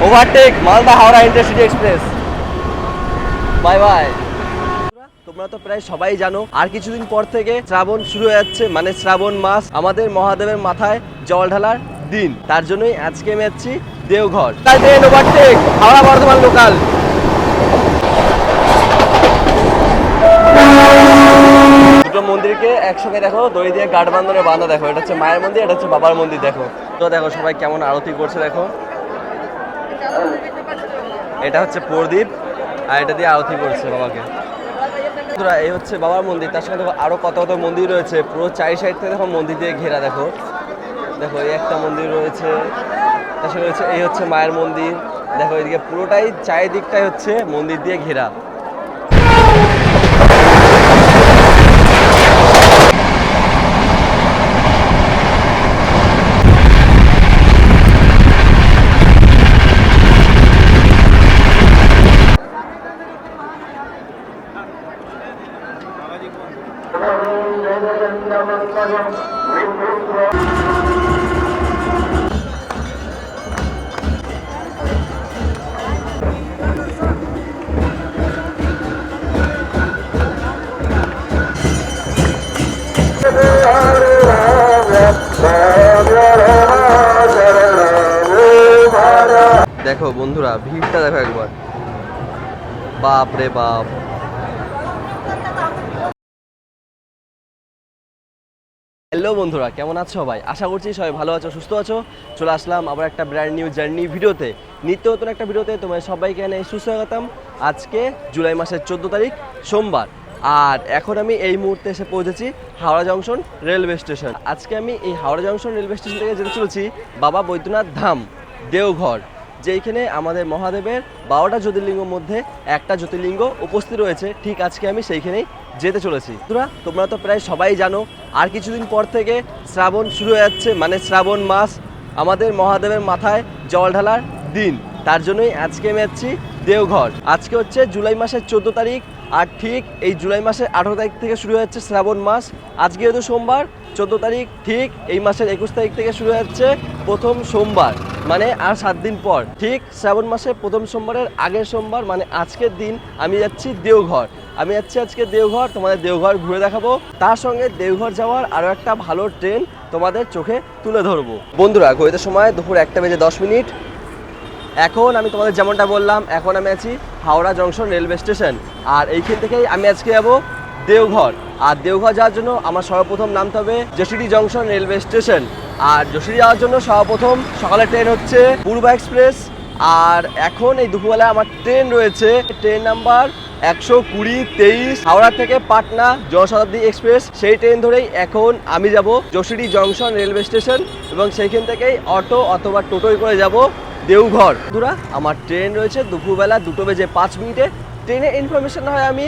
Overtake Malda Howrah intercity express. Bye by. তোমরা তো প্রায় সবাই জানো আর কিছুদিন পর থেকে শ্রাবণ শুরু হয়ে যাচ্ছে, মানে শ্রাবণ মাস, আমাদের মহাদেবের মাথায় জল ঢালার দিন। তার জন্যই আজকে আমি যাচ্ছি Deoghar. Train overtake Howrah Bardhaman local. দুটো মন্দিরকে একসঙ্গে দেখো, দড়ি দিয়ে গাঢ় বান্ধনে বাঁধা। দেখো, এটা হচ্ছে মায়ের মন্দির, এটা হচ্ছে বাবার মন্দির। দেখো তো, দেখো সবাই কেমন আরতি করছে। দেখো, এটা হচ্ছে প্রদীপ আর এটা দিয়ে আরতি করছে বাবাকে। এই হচ্ছে বাবার মন্দির, তার সঙ্গে দেখো আরো কত কত মন্দির রয়েছে। পুরো চারি সাইড থেকে দেখো মন্দির দিয়ে ঘেরা। দেখো দেখো এই একটা মন্দির রয়েছে, তার সঙ্গে রয়েছে এই হচ্ছে মায়ের মন্দির। দেখো এদিকে পুরোটাই চারিদিকটাই হচ্ছে মন্দির দিয়ে ঘেরা। দেখো বন্ধুরা, ভিড়টা দেখো একবার, বাপ রে বাপ। হ্যালো বন্ধুরা, কেমন আছো সবাই? আশা করছি সবাই ভালো আছো, সুস্থ আছো। চলে আসলাম আবার একটা ব্র্যান্ড নিউ জার্নি ভিডিওতে, নিত্য নতুন একটা ভিডিওতে তোমায় সবাইকে এনে সুস্বাগতম। আজকে জুলাই মাসের 14 তারিখ সোমবার, আর এখন আমি এই মুহূর্তে এসে পৌঁছেছি হাওড়া জংশন রেলওয়ে স্টেশন। আজকে আমি এই হাওড়া জংশন রেলওয়ে স্টেশন থেকে যেতে চলেছি বাবা বৈদ্যনাথ ধাম দেওঘর, যেইখানে আমাদের মহাদেবের 12টা জ্যোতির্লিঙ্গের মধ্যে একটা জ্যোতির্লিঙ্গ উপস্থিত রয়েছে। ঠিক আজকে আমি সেইখানেই যেতে চলেছি। তোমরা তো প্রায় সবাই জানো আর কিছুদিন পর থেকে শ্রাবণ শুরু হয়ে যাচ্ছে, মানে শ্রাবণ মাস, আমাদের মহাদেবের মাথায় জল ঢালার দিন। তার জন্যই আজকে আমি যাচ্ছি দেওঘর। আজকে হচ্ছে জুলাই মাসের 14 তারিখ, আর ঠিক এই জুলাই মাসের 18 তারিখ থেকে শুরু হচ্ছে শ্রাবণ মাস। আজকে যেহেতু সোমবার 14 তারিখ, ঠিক এই মাসের 21 তারিখ থেকে শুরু হচ্ছে প্রথম সোমবার, মানে আর 7 দিন পর ঠিক শ্রাবণ মাসের প্রথম সোমবারের আগের সোমবার, মানে আজকের দিন আমি যাচ্ছি দেওঘর। আমি যাচ্ছি আজকে দেওঘর, তোমাদের দেওঘর ঘুরে দেখাবো, তার সঙ্গে দেওঘর যাওয়ার আরও একটা ভালো ট্রেন তোমাদের চোখে তুলে ধরবো। বন্ধুরা, ঘড়িতে সময় দুপুর 1:10। এখন আমি তোমাদের যেমনটা বললাম, এখন আমি আছি হাওড়া জংশন রেলওয়ে স্টেশন, আর এইখান থেকেই আমি আজকে যাবো দেওঘর। আর দেওঘর যাওয়ার জন্য আমার সর্বপ্রথম নামতে হবে যশোরী জংশন রেলওয়ে স্টেশন। আর যশোরী যাওয়ার জন্য সর্বপ্রথম সকালের ট্রেন হচ্ছে পূর্ব এক্সপ্রেস। আর এখন এই দুপুরবেলায় আমার ট্রেন রয়েছে, ট্রেন নাম্বার 120-23 হাওড়া থেকে পাটনা জনশতাব্দী এক্সপ্রেস। সেই ট্রেন ধরেই এখন আমি যাব যশোরী জংশন রেলওয়ে স্টেশন, এবং সেইখান থেকেই অটো অথবা টোটোয় করে যাব দেওঘর। বন্ধুরা, আমার ট্রেন রয়েছে দুপুরবেলা 2:05। ট্রেনের ইনফরমেশন হয় আমি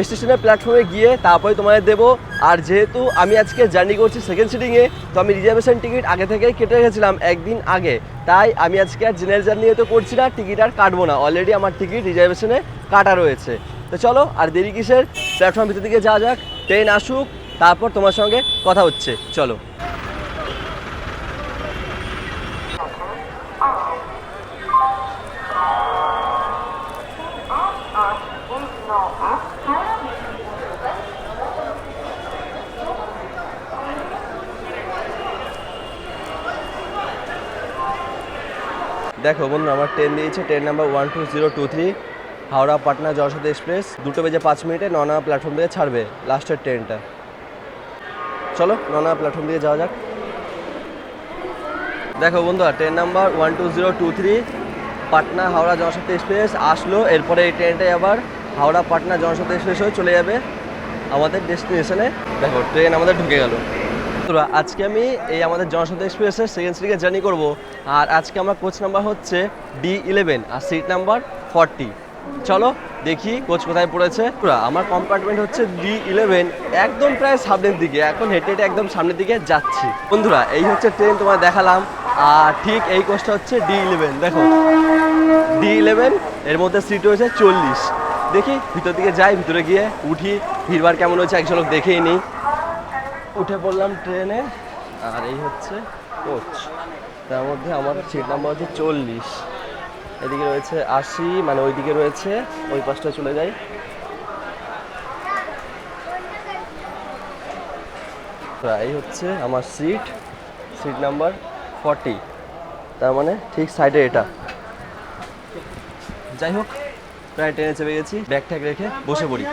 স্টেশনের প্ল্যাটফর্মে গিয়ে তারপরে তোমাদের দেবো। আর যেহেতু আমি আজকে জার্নি করছি সেকেন্ড সিটিংয়ে, তো আমি রিজার্ভেশন টিকিট আগে থেকেই কেটে রেখেছিলাম একদিন আগে, তাই আমি আজকে আর জেনারেল জার্নি তো করছি না, টিকিট আর কাটবো না। অলরেডি আমার টিকিট রিজার্ভেশনে কাটা রয়েছে। তো চলো আর দেরি কিসের, প্ল্যাটফর্ম ভিতর দিকে যাওয়া যাক। ট্রেন আসুক, তারপর তোমার সঙ্গে কথা হচ্ছে, চলো। দেখো বন্ধু, আমার ট্রেন দিয়েছে, train number 12023 Howrah Patna Janshatabdi express. 2:05 9 নম্বর প্ল্যাটফর্ম দিয়ে ছাড়বে লাস্টের ট্রেনটা। চলো 9 নম্বর প্ল্যাটফর্ম দিয়ে যাওয়া যাক। দেখো বন্ধুরা, train number 12023 Patna Howrah Janshatabdi express আসলো। এরপরে এই ট্রেনটাই আবার হাওড়া পাটনা জনশতাব্দী এক্সপ্রেস হয়ে চলে যাবে আমাদের ডেস্টিনেশনে। দেখো ট্রেন আমাদের ঢুকে গেল। আজকে আমি এই আমাদের জনশতাব্দী এক্সপ্রেসের সেকেন্ড সিটিংয়ে জার্নি করব। আর আজকে আমার কোচ নাম্বার হচ্ছে D11 আর সিট নাম্বার 40। চলো দেখি কোচ কোথায় পড়েছে। আমার কম্পার্টমেন্ট হচ্ছে D11, একদম প্রায় সামনের দিকে। এখন হেঁটে হেঁটে একদম সামনের দিকে যাচ্ছি। বন্ধুরা, এই হচ্ছে ট্রেন, তোমায় দেখালাম। আর ঠিক এই কোচটা হচ্ছে D11। দেখো D11, এর মধ্যে সিট রয়েছে 40। দেখি ভিতর দিকে যাই, ভিতরে গিয়ে উঠি, ভিড়ভাড় কেমন হচ্ছে এক ঝলক দেখেই নিই। উঠে পড়লাম ট্রেনে, আর এই হচ্ছে কোচ। তার মধ্যে আমার সিট নাম্বার হচ্ছে 40। এদিকে রয়েছে 80, মানে ওইদিকে রয়েছে, ওই পাশটা চলে যাই। এই হচ্ছে আমার সিট নাম্বার 40, তার মানে ঠিক সাইডে এটা। যাই হোক, প্রায় ট্রেনে চেপে গেছি, ব্যাগ ট্যাগ রেখে বসে পড়ি।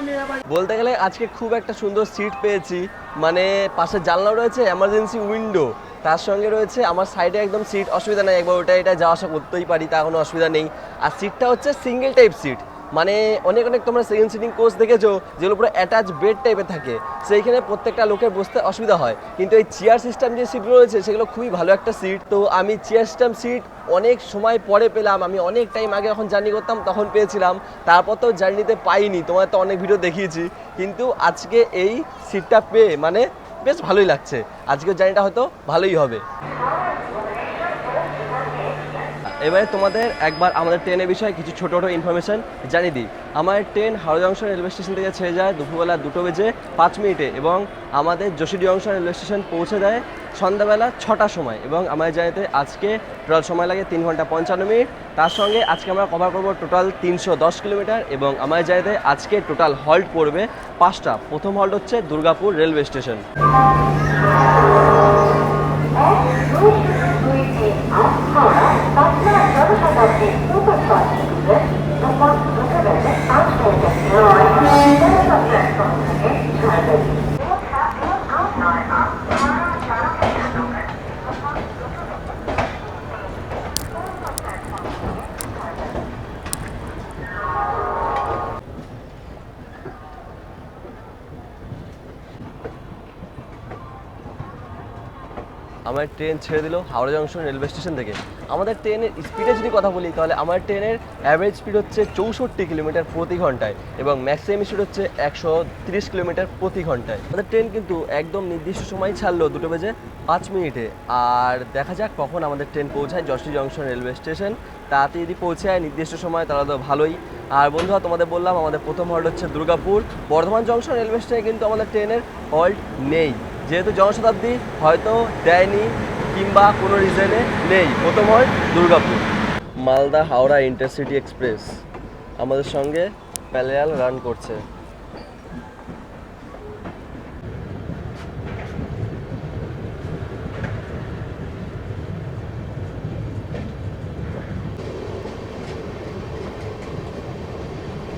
বলতে গেলে আজকে খুব একটা সুন্দর সিট পেয়েছি, মানে পাশে জানলা রয়েছে, এমার্জেন্সি উইন্ডো, তার সঙ্গে রয়েছে আমার সাইডে একদম সিট, অসুবিধা নেই, একবার ওটা এটা যাওয়া আসা করতেই পারি, তা কোনো অসুবিধা নেই। আর সিটটা হচ্ছে সিঙ্গেল টাইপ সিট, মানে অনেক তোমরা সেকেন্ড সিটিং কোচ দেখেছো যেগুলো পুরো অ্যাটাচ বেড টাইপের থাকে, সেইখানে প্রত্যেকটা লোকের বসতে অসুবিধা হয়। কিন্তু এই চেয়ার সিস্টেম যে সিটগুলো রয়েছে সেগুলো খুবই ভালো একটা সিট। তো আমি চেয়ার সিস্টেম সিট অনেক সময় পরে পেলাম, আমি অনেক টাইম আগে যখন জার্নি করতাম তখন পেয়েছিলাম, তারপর তো জার্নিতে পাইনি, তোমার তো অনেক ভিডিও দেখিয়েছি, কিন্তু আজকে এই সিটটা পেয়ে মানে বেশ ভালোই লাগছে। আজকের জার্নিটা হয়তো ভালোই হবে। এবারে তোমাদের একবার আমাদের ট্রেনের বিষয়ে কিছু ছোটো ছোটো ইনফরমেশান জানিয়ে দিই। আমার train Howrah junction railway station থেকে ছেড়ে যায় দুপুরবেলা 2:05 এবং আমাদের যশোডি জংশন রেলওয়ে স্টেশন পৌঁছে দেয় সন্ধ্যাবেলা 6টার সময়, এবং আমাদের জার্নিতে আজকে টোটাল সময় লাগে 3 ঘন্টা 55 মিনিট। তার সঙ্গে আজকে আমরা কভার করবো টোটাল 310 কিলোমিটার, এবং আমাদের জার্নিতে আজকে টোটাল হল্ট পড়বে 5টা। প্রথম হল্ট হচ্ছে দুর্গাপুর রেলওয়ে স্টেশন। আমার ট্রেন ছেড়ে দিল হাওড়া জংশন রেলওয়ে স্টেশন থেকে। আমাদের ট্রেনের স্পিডে যদি কথা বলি তাহলে আমার ট্রেনের অ্যাভারেজ স্পিড হচ্ছে 64 কিলোমিটার প্রতি ঘন্টায়, এবং ম্যাক্সিমাম স্পিড হচ্ছে 130 কিলোমিটার প্রতি ঘন্টায়। আমাদের ট্রেন কিন্তু একদম নির্দিষ্ট সময় ছাড়লো 2:05। আর দেখা যাক কখন আমাদের ট্রেন পৌঁছায় যশোডি জংশন রেলওয়ে স্টেশন। তাতে যদি পৌঁছায় নির্দিষ্ট সময় তাহলে তো ভালোই। আর বন্ধুরা, তোমাদের বললাম আমাদের প্রথম হল্ট হচ্ছে দুর্গাপুর। বর্ধমান জংশন রেলওয়ে স্টেশনে কিন্তু আমাদের ট্রেনের হল্ট নেই, যেহেতু জনশতাব্দী হয়তো দেয়নি কিংবা কোনো রিজনে নেই। প্রথম হয় দুর্গাপুর। মালদা হাওড়া ইন্টারসিটি এক্সপ্রেস আমাদের সঙ্গে প্যারালাল রান করছে।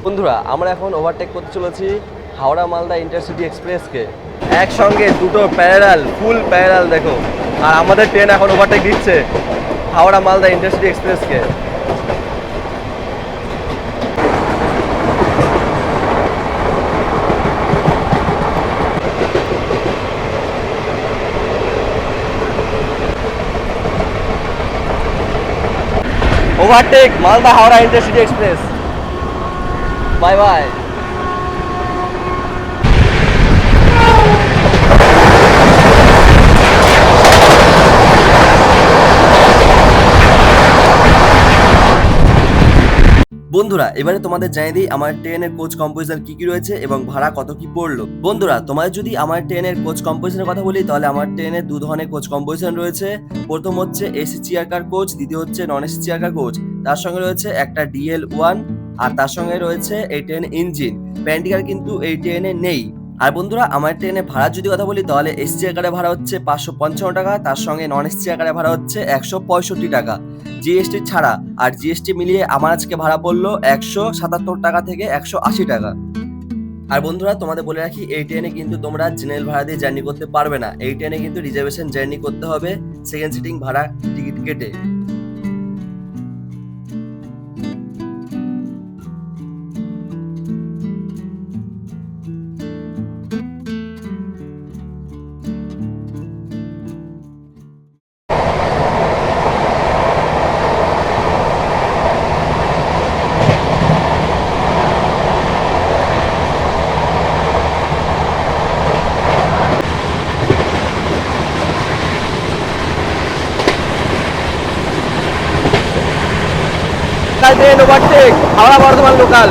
বন্ধুরা, আমরা এখন ওভারটেক করতে চলেছি হাওড়া মালদা ইন্টারসিটি এক্সপ্রেসকে। একসঙ্গে দুটো প্যারালাল, ফুল প্যারালাল দেখো, আর আমাদের ট্রেন এখন ওভারটেক দিচ্ছে হাওড়া মালদা ইন্টারসিটি এক্সপ্রেসকে। Overtake Malda Howrah intercity express. Bye bye. বন্ধুরা, এবারে তোমাদের জানিয়ে দিই আমার ট্রেনের কোচ কম্পোজিশন কি কি রয়েছে এবং ভাড়া কত কি পড়লো। বন্ধুরা, তোমার যদি আমার ট্রেনের কোচ কম্পোজিশনের কথা বলি তাহলে আমার ট্রেনের দু ধরনের কোচ কম্পোজিশন রয়েছে। প্রথম হচ্ছে এসি চেয়ার কার কোচ, দ্বিতীয় হচ্ছে non AC chair car coach. তার সঙ্গে রয়েছে একটা DL1, আর তার সঙ্গে রয়েছে এই ট্রেন ইঞ্জিন। প্যান্টিকার কিন্তু এই ট্রেনে নেই। আর বন্ধুরা, আমার ট্রেনে ভাড়া যদি কথা বলি তাহলে এসি চেয়ার কারে ভাড়া হচ্ছে 555 টাকা, তার সঙ্গে নন এসি চেয়ার কারে ভাড়া হচ্ছে 165 টাকা জিএসটি ছাড়া। আর জিএসটি মিলিয়ে আমার আজকে ভাড়া পড়লো 177 টাকা থেকে 180 টাকা। আর বন্ধুরা, তোমাদের বলে রাখি এই ট্রেনে কিন্তু তোমরা জেনারেল ভাড়া দিয়ে জার্নি করতে পারবে না। এই ট্রেনে কিন্তু রিজার্ভেশন জার্নি করতে হবে সেকেন্ড সিটিং ভাড়া টিকিট কেটে। Train overtake Howrah Bardhaman local.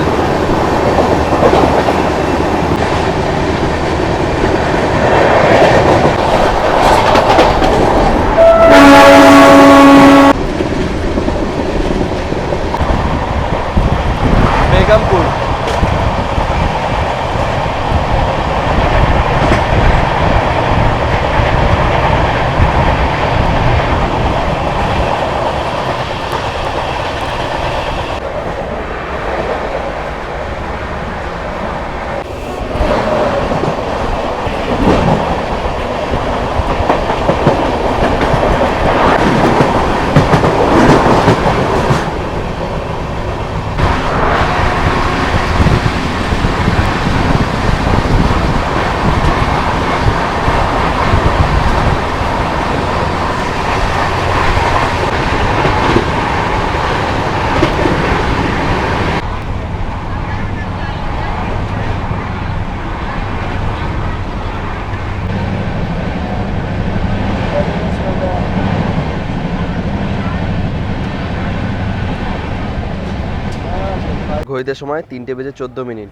ঘড়িতে সময় 3:14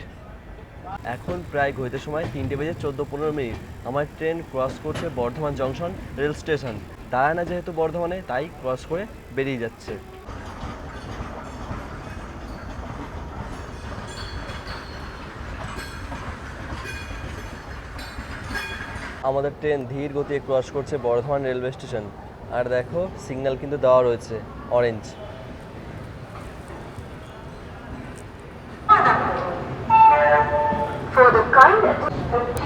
এখন প্রায় ঘড়িতে সময় 3:14-15 আমার ট্রেন ক্রস করছে বর্ধমান জংশন রেল স্টেশন। দাঁড়ায় না যেহেতু বর্ধমানে, তাই ক্রস করে বেরিয়ে যাচ্ছে। আমাদের ট্রেন ধীর গতিতে ক্রস করছে বর্ধমান রেলওয়ে স্টেশন। আর দেখো সিগন্যাল কিন্তু দেওয়া রয়েছে অরেঞ্জ।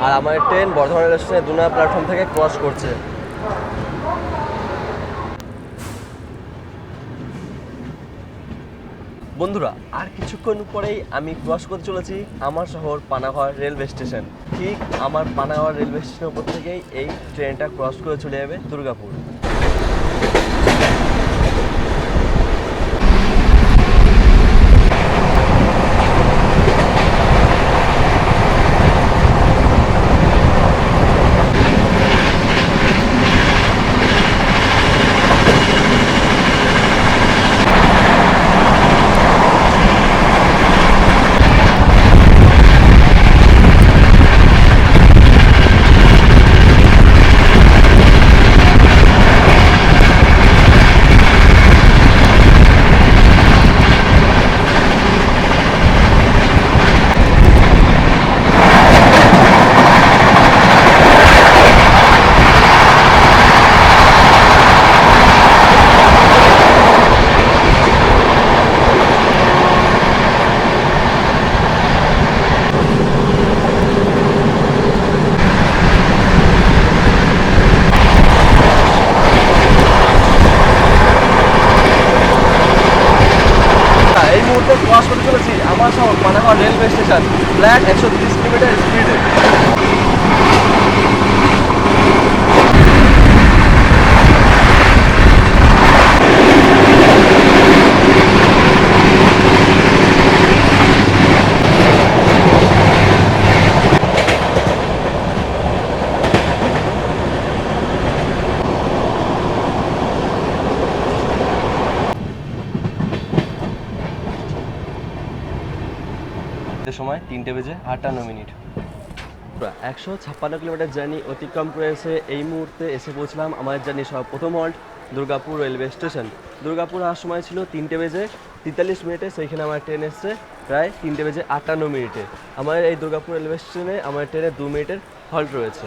আর আমার ট্রেন বর্ধমান রেল স্টেশনে 2 নম্বর প্ল্যাটফর্ম থেকে ক্রস করছে। বন্ধুরা, আর কিছুক্ষণ পরেই আমি ক্রস করতে চলেছি আমার শহর পানাগড় রেলওয়ে স্টেশন। ঠিক আমার পানাগড় রেলওয়ে স্টেশনের উপর থেকেই এই ট্রেনটা ক্রস করে চলে যাবে দুর্গাপুর। ক্রস করতে চলেছি আমার শহর Panagarh railway station flat 130 kilometre স্পিডে। সময় 3:58। 156 কিলোমিটার জার্নি অতিক্রম করে এসে এই মুহূর্তে এসে পৌঁছলাম আমার জার্নি প্রথম halt Durgapur railway station. Durgapur আসার সময় ছিল 3:43, সেইখানে আমার ট্রেন এসছে প্রায় 3:58। আমার এই দুর্গাপুর রেলওয়ে স্টেশনে আমার ট্রেনে 2 মিনিটের হল্ট রয়েছে।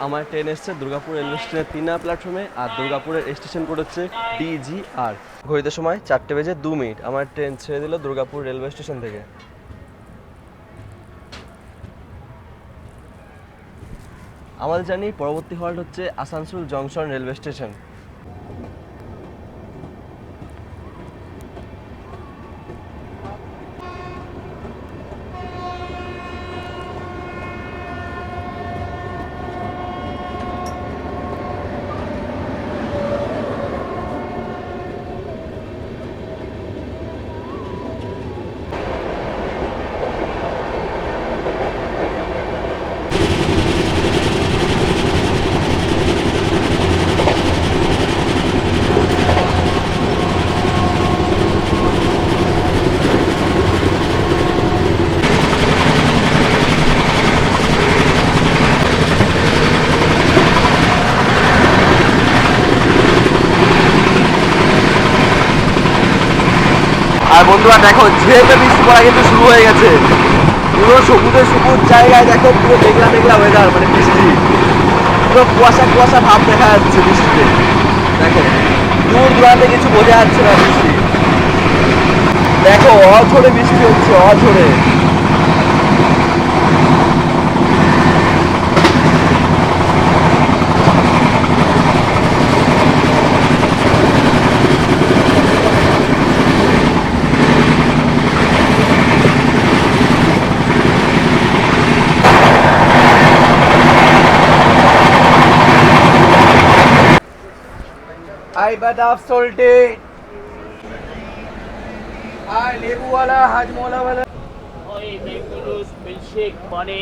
আমার ট্রেন এসছে দুর্গাপুর রেলওয়ে স্টেশনের 3 নম্বর প্ল্যাটফর্মে। আর দুর্গাপুরের স্টেশন কোড হচ্ছে DGR। ঘড়িতে সময় 4:02। আমার ট্রেন ছেড়ে দিল দুর্গাপুর রেলওয়ে স্টেশন থেকে। আমাদের জানি পরবর্তী হল্ট হচ্ছে আসানসোল জংশন রেলওয়ে স্টেশন। আর বন্ধুরা দেখো যেহেতু বৃষ্টি পড়া কিন্তু শুরু হয়ে গেছে, পুরো সবুজ জায়গায় দেখো পুরো মেঘলা মেঘলা ওয়েদার, মানে বৃষ্টি, পুরো কুয়াশা কুয়াশা ভাব দেখা যাচ্ছে বৃষ্টিতে। দেখো দূর দূরান্তে কিছু বোঝা যাচ্ছে না বৃষ্টি। দেখো অঝরে বৃষ্টি হচ্ছে, অঝরে। आई बदाम सोल्टेड, आई नींबू वाला, हाजमोला वाला, ओए मैंगो जूस, मिल्कशेक, पानी।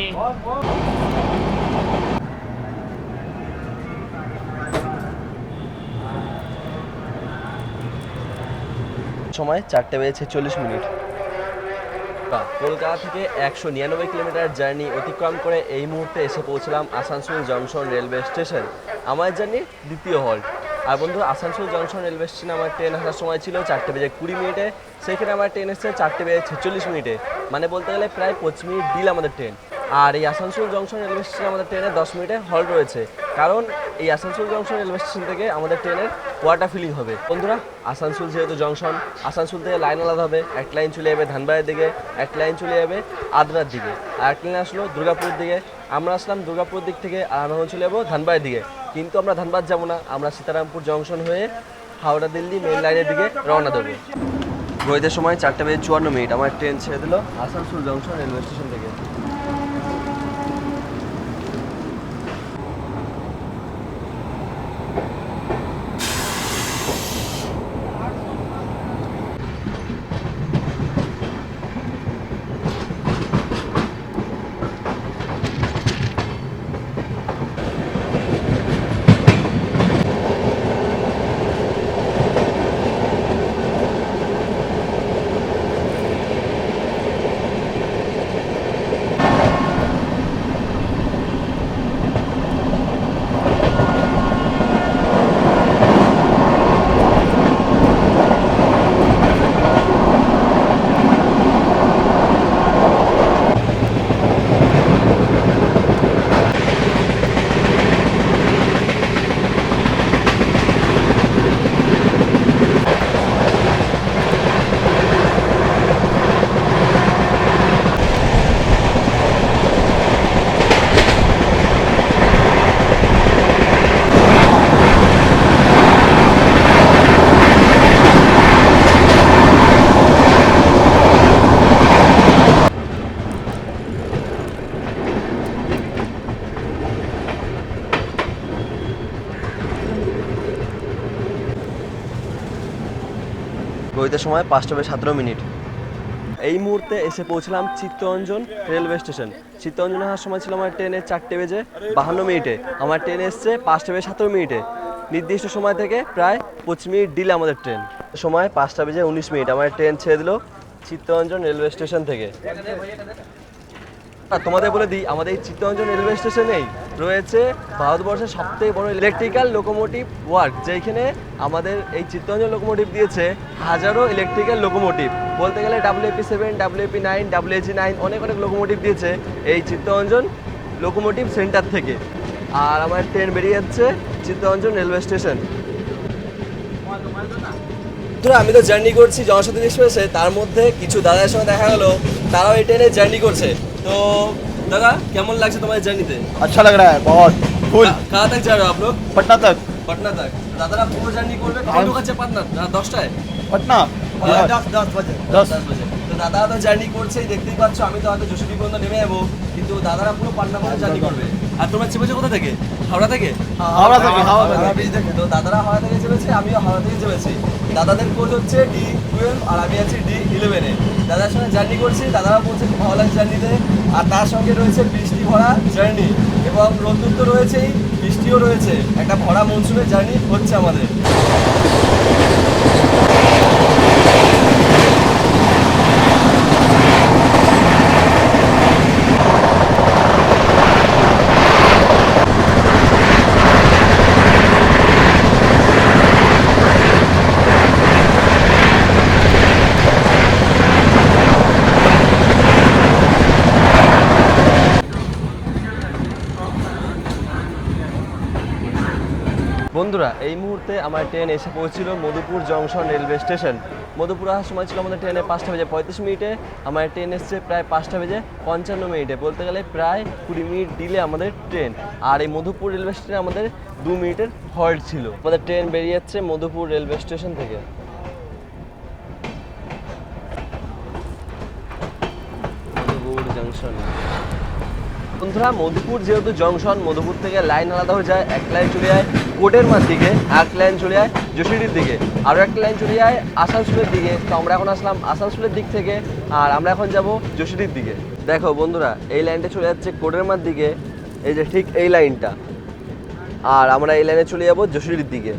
সময় 4:46। কলকাতা থেকে 199 কিলোমিটার জার্নি অতিক্রম করে এই মুহূর্তে এসে পৌঁছলাম আসানসোল জংশন রেলওয়ে স্টেশন। আমার জার্নি দ্বিতীয় হল্ট। আর বন্ধু, আসানসোল জংশন রেলওয়ে স্টেশনে আমার ট্রেন আসার সময় ছিল 4:20 সেখানে আমার ট্রেন এসেছে 4:46 মানে বলতে গেলে প্রায় 25 মিনিট ডিল আমাদের ট্রেন। আর এই আসানসোল জংশন রেলওয়ে স্টেশনে আমাদের ট্রেনে 10 মিনিটে হল্ট রয়েছে, কারণ এই আসানসোল জংশন রেলওয়ে স্টেশন থেকে আমাদের ট্রেনের ওয়াটার ফিলিং হবে। বন্ধুরা, আসানসোল যেহেতু জংশন, আসানসোল থেকে লাইন আলাদা হবে। এক লাইন চলে যাবে ধানবাড়ির দিকে, এক লাইন চলে যাবে আদ্রার দিকে, আর এক লাইন আসলো দুর্গাপুরের দিকে। আমরা আসলাম দুর্গাপুরের দিক থেকে, আর আমরা চলে যাবো ধানবাড়ির দিকে। কিন্তু আমরা ধানবাদ যাবো না, আমরা সীতারামপুর জংশন হয়ে হাওড়া দিল্লি মেন লাইনের দিকে রওনা দেবো। ঘড়িতে সময় 4:54 আমার ট্রেন ছেড়ে দিল আসানসোল জংশন রেলওয়ে স্টেশন থেকে। ঘড়িতে সময় 5:17। এই মুহূর্তে এসে পৌঁছলাম চিত্তরঞ্জন রেলওয়ে স্টেশন। চিত্তরঞ্জন আসার সময় ছিল আমার ট্রেনে 4:52। আমার ট্রেন এসছে 5:17। নির্দিষ্ট সময় থেকে প্রায় 25 মিনিট ডিলে আমাদের ট্রেন। সময় 5:19 আমার ট্রেন ছেড়ে দিল চিত্তরঞ্জন রেলওয়ে স্টেশন থেকে। তোমাদের বলে দিই, আমাদের এই চিত্তরঞ্জন রেলওয়ে স্টেশনেই রয়েছে ভারতবর্ষের সবথেকে বড় ইলেকট্রিক্যাল লোকোমোটিভ ওয়ার্ক, যেখানে আমাদের এই চিত্তরঞ্জন লোকোমোটিভ দিয়েছে হাজারো ইলেকট্রিক্যাল লোকোমোটিভ। বলতে গেলে WAP7, WAP9, WAG9 অনেক লোকোমোটিভ দিয়েছে এই চিত্তরঞ্জন লোকোমোটিভ সেন্টার থেকে। আর আমার ট্রেন বেরিয়ে যাচ্ছে চিত্তরঞ্জন রেলওয়ে স্টেশন। আমি তো জার্নি করছি জনশতাব্দী এক্সপ্রেসে, তার মধ্যে কিছু দাদার সঙ্গে দেখা গেলো, তারাও এই ট্রেনে জার্নি করছে। তো दादा কেমন লাগছে তোমার জার্নিতে? अच्छा लग रहा है बहुत फुल। कहाँ तक जा रहे हो आप लोग? पटना तक। पटना तक। दादारा পুরো জার্নি করবে কখন ঢোকাচ্ছে পাটনা? 10টায় पटना 10 बजे। 10 बजे। তো দাদা তো জার্নি করছে, দেখতেই পাচ্ছ। আমি তো হয়তো যশোরী পর্যন্ত নেমে যাবো, কিন্তু দাদারা পুরো পাটনা পর্যন্ত জার্নি করবে। আর তোমরা চেপেছো কোথা থেকে? হাওড়া থেকে? हावड़ा तक हावड़ा तक। তো দাদারা হাওড়া থেকে চেপেছে, আমিও হাওড়া থেকে চেপেছি। দাদাদের কোচ হচ্ছে D12 আর আমি আছি D11 এ। দাদার সঙ্গে জার্নি করছি, দাদারা বলছে খুব ভালো লাগছে জার্নিতে। আর তার সঙ্গে রয়েছে বৃষ্টি ভরা জার্নি, এবং রোদ্দুর তো রয়েছেই, বৃষ্টিও রয়েছে। একটা ভরা মনসুনের জার্নি হচ্ছে আমাদের। বন্ধুরা, এই মুহূর্তে আমার ট্রেন এসে পৌঁছিল Madhupur junction railway station. Madhupur আসার সময় ছিল আমাদের ট্রেনে 5:35। আমার ট্রেন এসছে প্রায় 5:55। বলতে গেলে প্রায় 20 মিনিট ডিলে আমাদের ট্রেন। আর এই মধুপুর রেলওয়ে স্টেশনে আমাদের 2 মিনিটের হল্ট ছিল। আমাদের ট্রেন বেরিয়ে যাচ্ছে মধুপুর রেলওয়ে স্টেশন থেকে। মধুপুর জংশন। বন্ধুরা, মধুপুর যেহেতু জংশন, মধুপুর থেকে লাইন আলাদা হয়ে যায়। এক লাইন চলে যায় কোটেরমার দিকে, এক লাইন চলে যায় যশোরীর দিকে, আরও একটা লাইন চলে যায় আসানসোলের দিকে। তো আমরা এখন আসলাম আসানসোলের দিক থেকে, আর আমরা এখন যাব যশোরীর দিকে। দেখো বন্ধুরা, এই লাইনটা চলে যাচ্ছে কোটেরমার দিকে, এই যে ঠিক এই লাইনটা। আর আমরা এই লাইনে চলে যাব যশোরীর দিকে।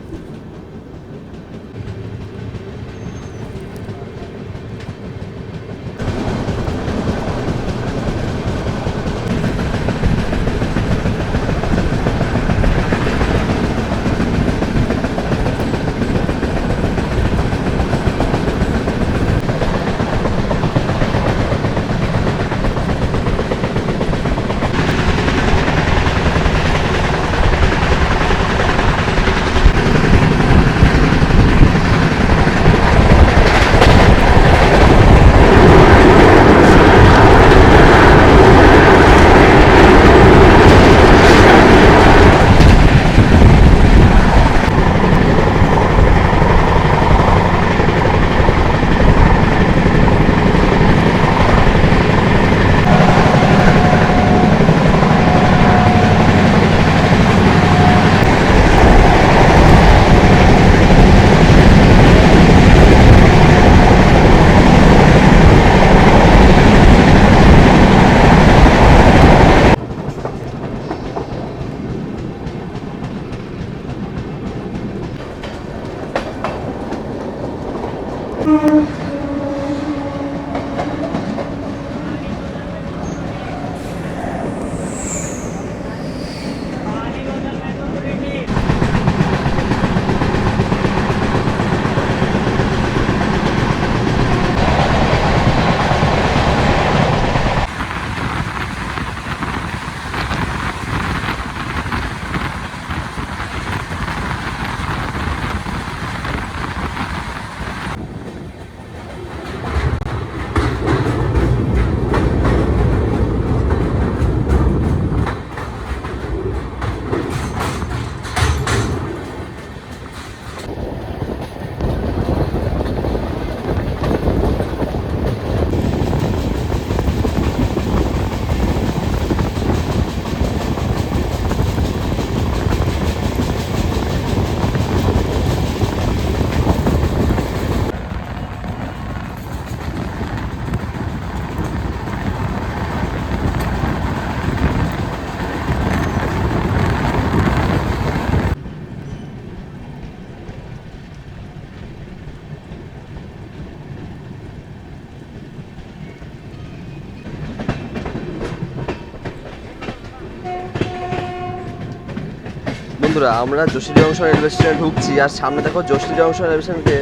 বন্ধুরা আমরা যশোরী জংশন রেলওয়ে স্টেশনে ঢুকছি, আর সামনে দেখো যশোরী জংশন রেলওয়ে স্টেশনকে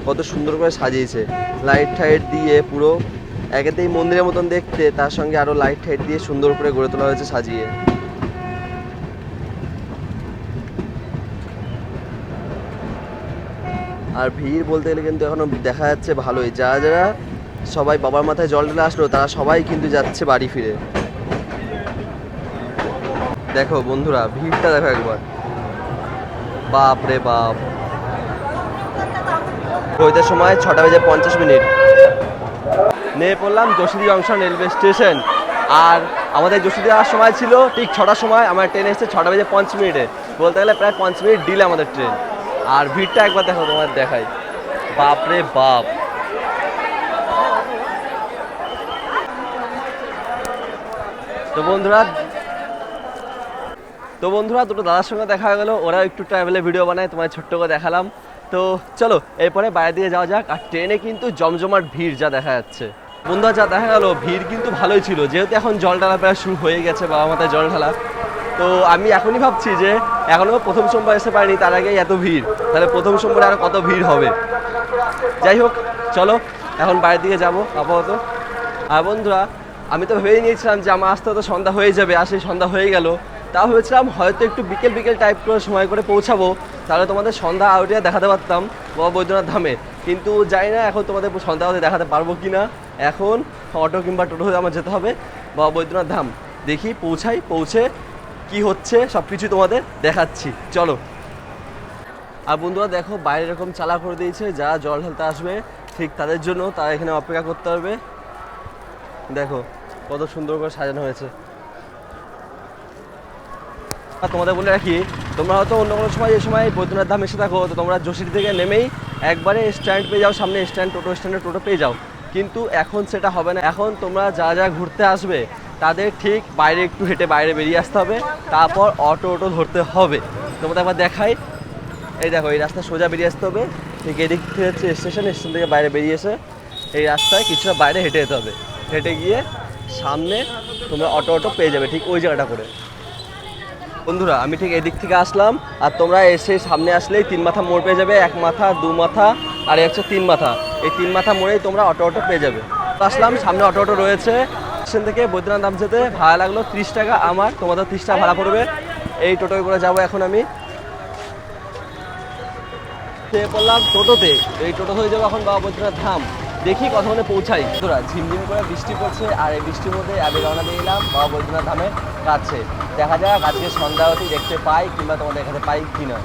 কত সুন্দর করে সাজিয়েছে, লাইট টাইট দিয়ে পুরো একেতেই মন্দিরের মতন দেখতে, তার সঙ্গে আরো লাইট টাইট দিয়ে সুন্দর করে গড়ে তোলা হয়েছে সাজিয়ে। আর ভিড় বলতে গেলে কিন্তু এখনো দেখা যাচ্ছে ভালোই, যারা যারা সবাই বাবার মাথায় জল ঢেলে আসলো তারা সবাই কিন্তু যাচ্ছে বাড়ি ফিরে। দেখো বন্ধুরা ভিড়টা দেখো একবার, বাপ রে বাপ। ওইটার সময় 6:50 নেমে পড়লাম যশোরী জংশন রেলওয়ে স্টেশন। আর আমাদের যশোরী যাওয়ার সময় ছিল ঠিক 6টার সময়, আমার ট্রেন এসেছে 6:05, বলতে গেলে প্রায় 5 মিনিট ডিলে আমাদের ট্রেন। আর ভিড়টা একবার দেখো, তোমার দেখাই, বাপ রে বাপ। তো বন্ধুরা দুটো দাদার সঙ্গে দেখা গেল, ওরা একটু ট্রাভেলের ভিডিও বানায়, তোমায় ছোট্ট করে দেখালাম। তো চলো এরপরে বাইরে দিয়ে যাওয়া যাক। আর ট্রেনে কিন্তু জমজমাট ভিড় যা দেখা যাচ্ছে বন্ধুরা, যা দেখা গেল ভিড় কিন্তু ভালোই ছিল, যেহেতু এখন জল ঢালা প্রায় শুরু হয়ে গেছে, বাবা মাথায় জল ঢালা। তো আমি এখনই ভাবছি যে এখনও প্রথম সোমবার এসে পারিনি, তার আগেই এত ভিড়, তাহলে প্রথম সোমবারে আর কত ভিড় হবে। যাই হোক চলো এখন বাইরের দিকে যাবো আপাতত। আর বন্ধুরা আমি তো ভেবেই নিয়েছিলাম যে আমার আসতে তো সন্ধ্যা হয়ে যাবে, আর সেই সন্ধ্যা হয়ে গেল। তাও ভেবেছিলাম হয়তো একটু বিকেল টাইপ করে সময় করে পৌঁছাবো, তাহলে তোমাদের সন্ধ্যা আউটিয়া দেখাতে পারতাম বাবা বৈদ্যনাথ ধামে। কিন্তু জানি না এখন তোমাদের সন্ধ্যা আউটে দেখাতে পারবো কি না। এখন অটো কিংবা টোটো হয়ে আমার যেতে হবে বাবা বৈদ্যনাথ ধাম। দেখি পৌঁছে কি হচ্ছে সব কিছু তোমাদের দেখাচ্ছি, চলো। আর বন্ধুরা দেখো বাইরে এরকম চালা করে দিয়েছে, যারা জল ঢালতে আসবে ঠিক তাদের জন্য, তারা এখানে অপেক্ষা করতে পারবে। দেখো কত সুন্দর করে সাজানো হয়েছে। আর তোমাদের বলে রাখি, তোমরা হয়তো অন্য কোনো সময় এই সময় বৈদ্যনাথ ধাম এসে থাকো, তো তোমরা যশোরী থেকে নেমেই একবারে স্ট্যান্ড পেয়ে যাও, সামনে স্ট্যান্ড, টোটো পেয়ে যাও। কিন্তু এখন সেটা হবে না, এখন তোমরা যারা ঘুরতে আসবে তাদের ঠিক বাইরে একটু হেঁটে বাইরে বেরিয়ে আসতে হবে, তারপর অটো ধরতে হবে। তোমাদের একবার দেখাই, এই দেখো এই রাস্তা সোজা বেরিয়ে আসতে হবে, ঠিক এদিক থেকে হচ্ছে স্টেশন থেকে বাইরে বেরিয়ে এসে এই রাস্তায় কিছুটা বাইরে হেঁটে যেতে হবে, হেঁটে গিয়ে সামনে তোমরা অটো পেয়ে যাবে ঠিক ওই জায়গাটা করে। বন্ধুরা আমি ঠিক এদিক থেকে আসলাম, আর তোমরা এসে সামনে আসলেই 3 মাথা মোড় পেয়ে যাবে, 1 মাথা 2 মাথা আর হচ্ছে 3 মাথা। এই 3 মাথা মোড়েই তোমরা অটো পেয়ে যাবে। আসলাম, সামনে অটো রয়েছে। স্টেশন থেকে বৈদ্যনাথ ধাম যেতে ভাড়া লাগলো 30 টাকা আমার, তোমাদের 30 টাকা ভাড়া পড়বে। এই টোটোয় করে যাবো এখন আমি। পড়লাম টোটোতে, এই টোটো হয়ে যাবো এখন বাবা বৈদ্যনাথ ধাম। দেখি কতক্ষণে পৌঁছাই। তোরা ঝিমঝিম করে বৃষ্টি পড়ছে, আর এই বৃষ্টির মধ্যে আমি রওনা দিয়ে এলাম বাবা বৈদ্যনাথ ধামের কাছে। দেখা যাক আজকে সন্ধ্যা হতে দেখতে পাই কিংবা তোমাদের এখানে পাই কিনা।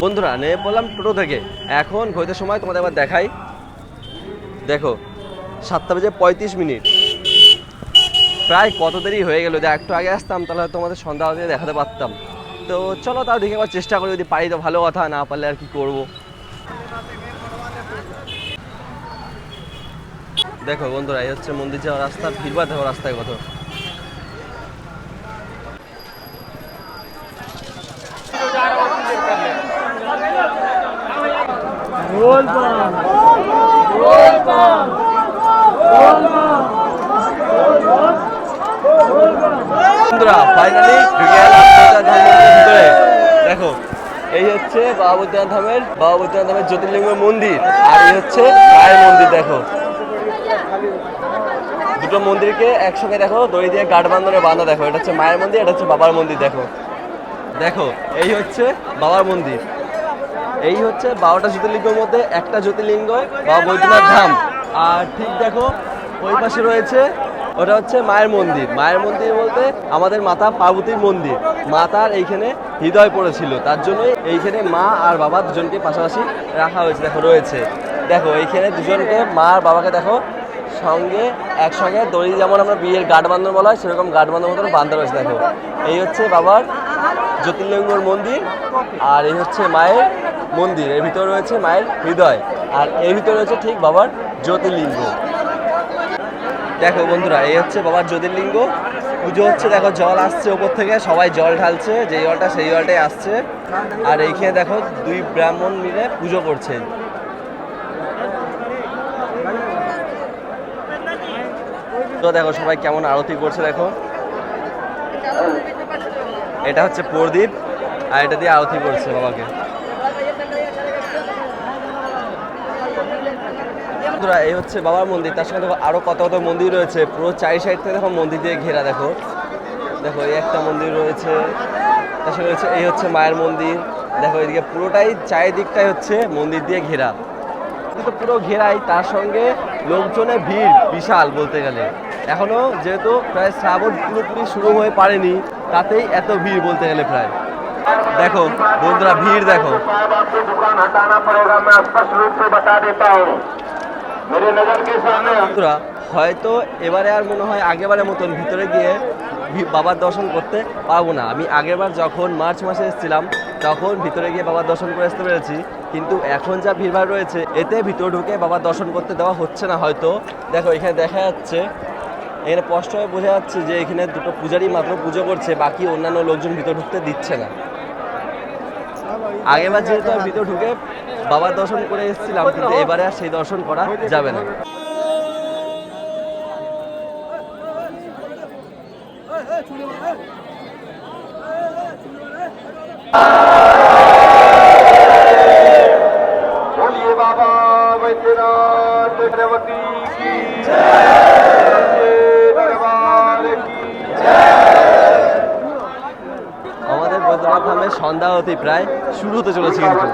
বন্ধুরা নেমে পড়লাম টোটো থেকে। এখন ঘড়িতে সময় তোমাদের একবার দেখাই, দেখো 7:35। প্রায় কত দেরি হয়ে গেল। যদি একটু আগে আসতাম তাহলে তোমাদের সন্ধ্যা হতে দেখাতে পারতাম। তো চলো তাও দেখে আবার চেষ্টা করি, যদি পারি তো ভালো কথা, না পারলে আর কি করব। দেখো বন্ধুরা এই হচ্ছে মন্দির যাওয়ার রাস্তা, ভিড়ভাড় দেখো রাস্তায় কত। বন্ধুরা ফাইনালি ঢুকে গেলাম বৈদ্যনাথ ধামের ভিতরে। দেখো এই হচ্ছে বাবা বৈদ্যনাথ ধামের জ্যোতির্লিঙ্গ মন্দির, আর এই হচ্ছে মায়ের মন্দির। দেখো দুটো মন্দিরকে একসঙ্গে দেখো দড়ি দিয়ে গাঢ় বাঁধনে বাঁধা। দেখো এটা হচ্ছে মায়ের মন্দির, এটা হচ্ছে বাবার মন্দির। দেখো দেখো এই হচ্ছে বাবার মন্দির, এই হচ্ছে 12টা জ্যোতির্লিঙ্গের মধ্যে একটা জ্যোতির্লিঙ্গ বাবা বৈদ্যনাথ ধাম। আর ঠিক দেখো ওই পাশে রয়েছে, ওটা হচ্ছে মায়ের মন্দির। মায়ের মন্দির বলতে আমাদের মাতা পার্বতীর মন্দির। মাতার এইখানে হৃদয় পড়েছিল, তার জন্যই এইখানে মা আর বাবা দুজনকে পাশাপাশি রাখা হয়েছে। দেখো রয়েছে, দেখো এইখানে দুজনকে মা আর বাবাকে দেখো সঙ্গে একসঙ্গে দড়ি, যেমন আমরা বিয়ের গাঢ় বাঁধন বলা হয় সেরকম গাঢ় বাঁধন মতো বাঁধা রয়েছে। দেখো এই হচ্ছে বাবার জ্যোতির্লিঙ্গর মন্দির, আর এই হচ্ছে মায়ের মন্দির। এর ভিতরে রয়েছে মায়ের হৃদয়, আর এর ভিতরে রয়েছে ঠিক বাবার জ্যোতির্লিঙ্গ। দেখো বন্ধুরা এই হচ্ছে বাবার জ্যোতির্লিঙ্গ। পুজো হচ্ছে, দেখো জল আসছে ওপর থেকে, সবাই জল ঢালছে, যেই জলটা সেই জলটাই আসছে। আর এইখানে দেখো 2 ব্রাহ্মণ মিলে পুজো করছে। তো দেখো সবাই কেমন আরতি করছে। দেখো এটা হচ্ছে প্রদীপ, আর এটা দিয়ে আরতি করছে বাবাকে। এই হচ্ছে বাবার মন্দির, তার সঙ্গে দেখো আরো কত কত মন্দির রয়েছে। পুরো 4 সাইড থেকে দেখো মন্দির দিয়ে ঘেরা। দেখো দেখো এই একটা মন্দির রয়েছে, তার সঙ্গে রয়েছে এই হচ্ছে মায়ের মন্দির। দেখো এদিকে পুরোটাই চারিদিকটাই হচ্ছে মন্দির দিয়ে ঘেরা, কিন্তু পুরো ঘেরাই, তার সঙ্গে লোকজনের ভিড় বিশাল বলতে গেলে। এখনো যেহেতু প্রায় শ্রাবণ পুরোপুরি শুরু হয়ে পারেনি, তাতেই এত ভিড় বলতে গেলে প্রায়। দেখো বন্ধুরা ভিড় দেখো। বন্ধুরা হয়তো এবারে আর মনে হয় আগেবারের মতন ভিতরে গিয়ে বাবার দর্শন করতে পারবো না। আমি আগেরবার যখন মার্চ মাসে এসেছিলাম তখন ভিতরে গিয়ে বাবার দর্শন করে আসতে পেরেছি, কিন্তু এখন যা ভিড়ভাড় রয়েছে এতে ভিতরে ঢুকে বাবার দর্শন করতে দেওয়া হচ্ছে না হয়তো। দেখো এখানে দেখা যাচ্ছে, এখানে স্পষ্ট হয়ে বোঝা যাচ্ছে যে এখানে দুটো পূজারই মাত্র পুজো করছে, বাকি অন্যান্য লোকজন ভিতরে ঢুকতে দিচ্ছে না। আগেবার যেহেতু আর ভিতরে ঢুকে বাবার দর্শন করে এসেছিলাম, কিন্তু এবারে আর সেই দর্শন করা যাবে না। बोलिए बाबा वैद्यनाथ भगवती की दरबार की। আমাদের বৈদ্যনাথ ধামে সন্ধ্যা হতে প্রায় শুরু হতে চলেছে কিন্তু।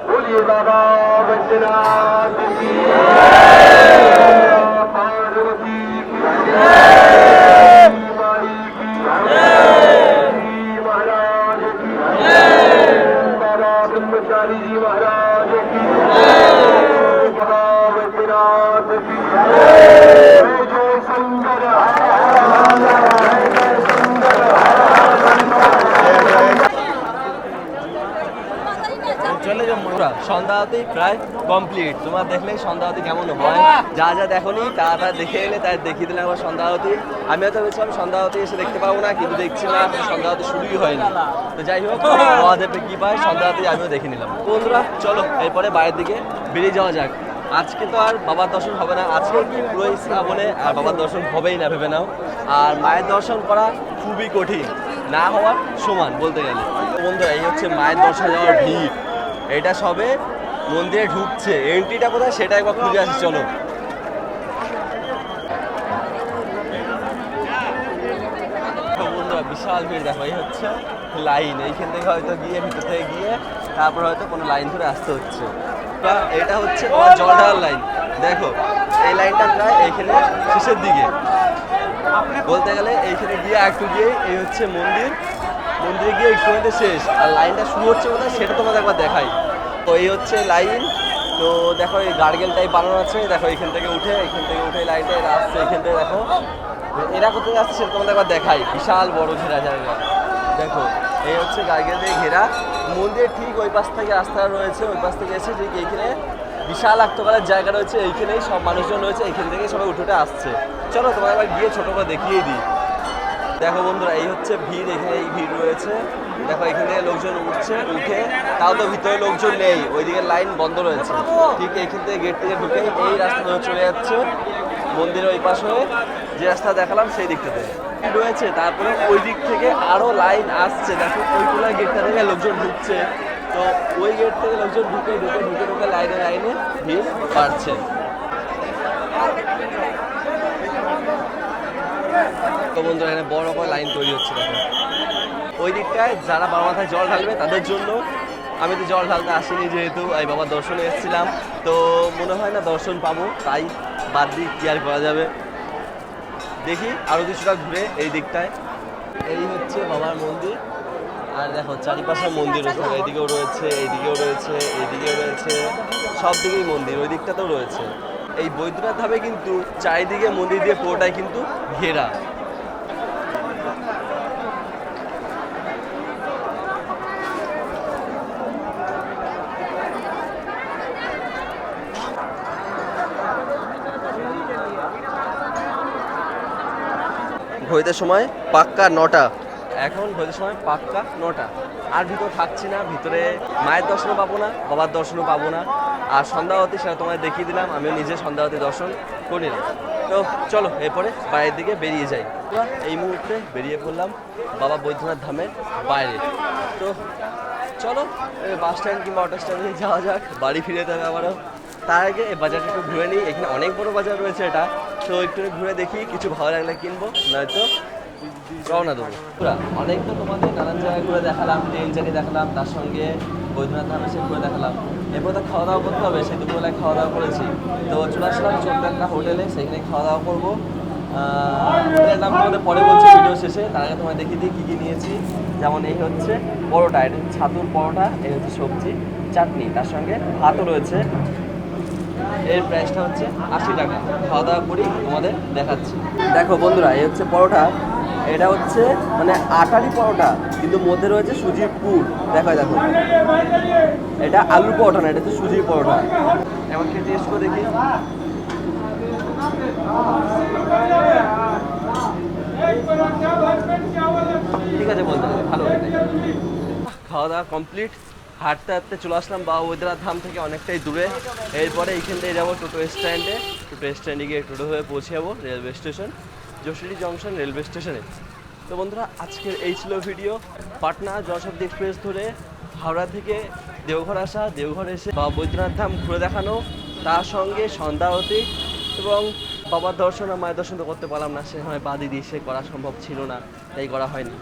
बोलिए बाबा बैद्यनाथ की पार्वती की माई की महाराज की बाबा ब्रह्मचारी जी महाराज की बाबा बैद्यनाथ की जो सुंदर সন্ধ্যা হতেই প্রায় কমপ্লিট। তোমার দেখলেই সন্ধ্যা হতে কেমন হয়, যা যা দেখোনি তা তা দেখে এলে তাই দেখিয়ে দিলাম আমার সন্ধ্যা হতে। আমিও তো ভেবেছিলাম সন্ধ্যা হতে এসে দেখতে পাবো না, কিন্তু দেখছি না, সন্ধ্যা হতে শুরুই হয়নি। তো যাই হোক, মহাদেবকে কি পায় সন্ধ্যা হতেই আমিও দেখে নিলাম। বন্ধুরা চলো এরপরে বাইরের দিকে বেরিয়ে যাওয়া যাক। আজকে তো আর বাবার দর্শন হবে না, আজকে কি পুরোই শ্রাবণে আর বাবার দর্শন হবেই না ভেবে নাও। আর মায়ের দর্শন করা খুবই কঠিন, না হওয়ার সমান বলতে গেলে। তো বন্ধুরা, এই হচ্ছে মায়ের দর্শন যাওয়ার ভিড়। এটা সবে মন্দিরে ঢুকছে, এন্ট্রিটা কোথায় সেটা একবার খুঁজে আসি, চলো। বন্ধুরা বিশাল ভিড়, দেখো এই হচ্ছে লাইন, এইখান থেকে হয়তো গিয়ে ভিতর থেকে গিয়ে তারপর হয়তো কোনো লাইন ধরে আসতে হচ্ছে। এটা হচ্ছে তোমার জল ঢালার লাইন, দেখো এই লাইনটা প্রায় এইখানে শেষের দিকে বলতে গেলে। এইখানে গিয়ে একটু গিয়ে এই হচ্ছে মন্দির, মন্দিরে গিয়ে একটু মধ্যে শেষ, আর লাইনটা শুরু হচ্ছে কোথায় সেটা তোমাদের একবার দেখাই। তো এই হচ্ছে লাইন, তো দেখো এই গার্গেল টাইপ বানানো আছে, দেখো এখান থেকে উঠে লাইনটা এরা আসছে, এখান থেকে দেখো এরা কোথায় যাচ্ছে সেটা তোমাদের একবার দেখাই। বিশাল বড় ঘেরা জায়গা, দেখো এই হচ্ছে গার্গেল দিয়ে ঘেরা। মন্দিরের ঠিক ওই পাশ থেকে রাস্তা রয়েছে, ওই পাশ থেকে এসে ঠিক এইখানে বিশাল আত্মকালের জায়গা রয়েছে, এইখানেই সব মানুষজন রয়েছে, এইখান থেকে সবাই উঠে আসছে। চলো তোমাদের একবার গিয়ে ছোটো করে দেখিয়ে দিই। দেখো বন্ধুরা, এই হচ্ছে ভিড়, এখানে এই ভিড় রয়েছে, দেখো এখান থেকে লোকজন উঠছে, উঠে তাও তো ভিতরে লোকজন নেই, ওইদিকে লাইন বন্ধ রয়েছে। ঠিক এইখান থেকে গেট থেকে ঢুকে এই রাস্তা ধরে চলে যাচ্ছে মন্দিরের ওই পাশ হয়ে, যে রাস্তা দেখালাম সেই দিকটাতে রয়েছে। তারপরে ওই দিক থেকে আরও লাইন আসছে, দেখো ওইগুলো গেটটা থেকে লোকজন ঢুকছে, তো ওই গেট থেকে লোকজন ঢুকে লাইনে ভিড় বাড়ছে। তো বন্ধুরা, এখানে বড় করে লাইন তৈরি হচ্ছে, দেখো ওই দিকটায় যারা বাবা মাথায় জল ঢালবে তাদের জন্য। আমি তো জল ঢালতে আসিনি, যেহেতু এই বাবার দর্শনে এসেছিলাম, তো মনে হয় না দর্শন পাবো, তাই বাদ দিয়ে কি আর করা যাবে। দেখি আরও কিছুটা ঘুরে এই দিকটায়। এই হচ্ছে বাবার মন্দির, আর দেখো চারিপাশে মন্দির রয়েছে, এইদিকেও রয়েছে, এইদিকেও রয়েছে, এইদিকেও রয়েছে, সব দিকেই মন্দির, ওই দিকটাতেও রয়েছে। এই বৈদ্যনাথ ধামে কিন্তু চারিদিকে মন্দির দিয়ে পুরোটাই কিন্তু ঘেরা। ঘড়িতে সময় পাক্কা 9টা, এখন ঘড়িতে সময় পাক্কা 9টা। আর ভিতরে থাকছি না, ভিতরে মায়ের দর্শনও পাবো না, বাবার দর্শনও পাবো না। আর সন্ধ্যাবতী সেটা তোমায় দেখিয়ে দিলাম, আমিও নিজে সন্ধ্যাবতী দর্শন করে নিলাম। তো চলো এরপরে বাইরের দিকে বেরিয়ে যাই। এই মুহূর্তে বেরিয়ে পড়লাম বাবা বৈদ্যনাথ ধামের বাইরে। তো চলো বাস স্ট্যান্ড কিংবা অটো স্ট্যান্ডে যাওয়া যাক, বাড়ি ফিরে যেতে হবে আবারও। তার আগে এই বাজারটা একটু ঘুরে নিই, এখানে অনেক বড় বাজার রয়েছে এটা, তো একটু ঘুরে দেখি, কিছু ভালো লাগলে কিনবো, নয়তো রওনা দেবো। পুরা অনেক তো তোমাদের নানান জায়গায় ঘুরে দেখালাম, ট্রেন জার্নি দেখালাম, তার সঙ্গে বৈদ্যনাথ ধামে সে ঘুরে দেখালাম। এরপর তো খাওয়া দাওয়া করতে হবে, সেই দুপুরবেলায় খাওয়া দাওয়া করেছি, তো চলে আসলাম ছোট্ট একটা হোটেলে, সেখানে খাওয়া দাওয়া করবো। হোটেলের নাম তোমাদের পরে বলছি ভিডিও শেষে, তার আগে তোমায় দেখিয়ে দিই কী কী নিয়েছি। যেমন এই হচ্ছে পরোটা, এটা ছাতুর পরোটা, এই হচ্ছে সবজি চাটনি, তার সঙ্গে ভাতও রয়েছে। এর প্রাইসটা হচ্ছে 80 টাকা। খাওয়া দাওয়া করি তোমাদের দেখাচ্ছি। দেখো বন্ধুরা, এই হচ্ছে পরোটা, এটা হচ্ছে মানে আটারই পরোটা, কিন্তু মধ্যে রয়েছে সুজির পুর। দেখো দেখো, এটা আলুর পরোটা না, এটা হচ্ছে সুজির পরোটা। এমন খেয়ে টেস্ট করে দেখি। ঠিক আছে বলতে হবে, ভালো হয়ে যায়। খাওয়া দাওয়া কমপ্লিট, হাঁটতে হাঁটতে চলে আসলাম বাবা বৈদ্যনাথ ধাম থেকে অনেকটাই দূরে। এরপরে এইখান থেকে যাবো টোটো স্ট্যান্ডে, টোটো স্ট্যান্ডে গিয়ে টোটো হয়ে পৌঁছে যাবো railway station, Jashori junction railway স্টেশনে। তো বন্ধুরা, আজকের এই ছিল ভিডিও। পাটনা জনশতাব্দী এক্সপ্রেস ধরে হাওড়া থেকে দেওঘর আসা, দেওঘর এসে বাবা বৈদ্যনাথ ধাম ঘুরে দেখানো, তার সঙ্গে সন্ধ্যাবতী এবং বাবার দর্শন আর মায়ের দর্শন তো করতে পারলাম না, সে হয় বাদই দিয়ে সে করা সম্ভব ছিল না, তাই করা হয়নি।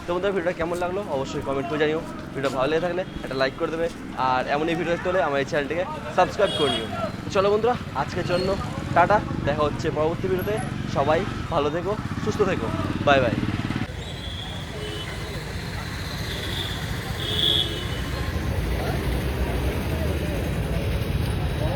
তো বন্ধুরা, ভিডিওটা কেমন লাগলো অবশ্যই কমেন্ট করে জানিও। ভিডিও ভালো লেগে থাকলে একটা লাইক করে দেবে, আর এমনই ভিডিও দেখতে হলে আমার এই চ্যানেলটিকে সাবস্ক্রাইব করে নিও। চলো বন্ধুরা, আজকের জন্য টাটা, দেখা হচ্ছে পরবর্তী ভিডিওতে। সবাই ভালো থেকো, সুস্থ থেকো, বাই বাই।